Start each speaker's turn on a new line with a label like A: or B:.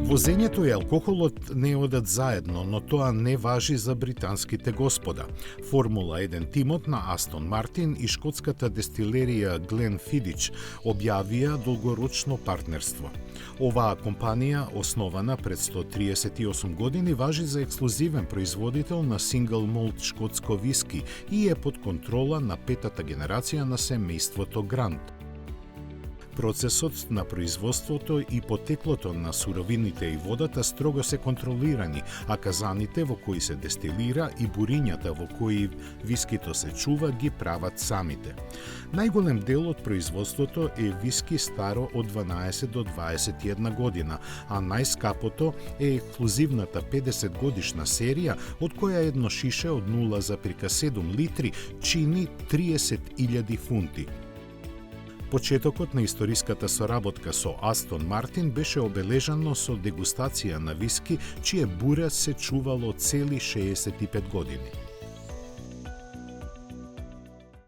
A: Возењето и алкохолот не одат заедно, но тоа не важи за британските господа. Формула 1 тимот на Астон Мартин и шкотската дестилерија Glenfiddich објавија долгорочно партнерство. Оваа компанија, основана пред 138 години, важи за ексклузивен производител на сингл молт шкотско виски и е под контрола на петата генерација на семејството Грант. Процесот на производството и потеклото на суровините и водата строго се контролирани, а казаните во кои се дестилира и бурињата во кои вискито се чува ги прават самите. Најголем дел од производството е виски старо од 12 до 21 година, а најскапото е ексклузивната 50 годишна серија, од која едно шише од 0,7 литри чини 30.000 фунти. Почетокот на историската соработка со Астон Мартин беше обележано со дегустација на виски, чие бура се чувало цели 65 години.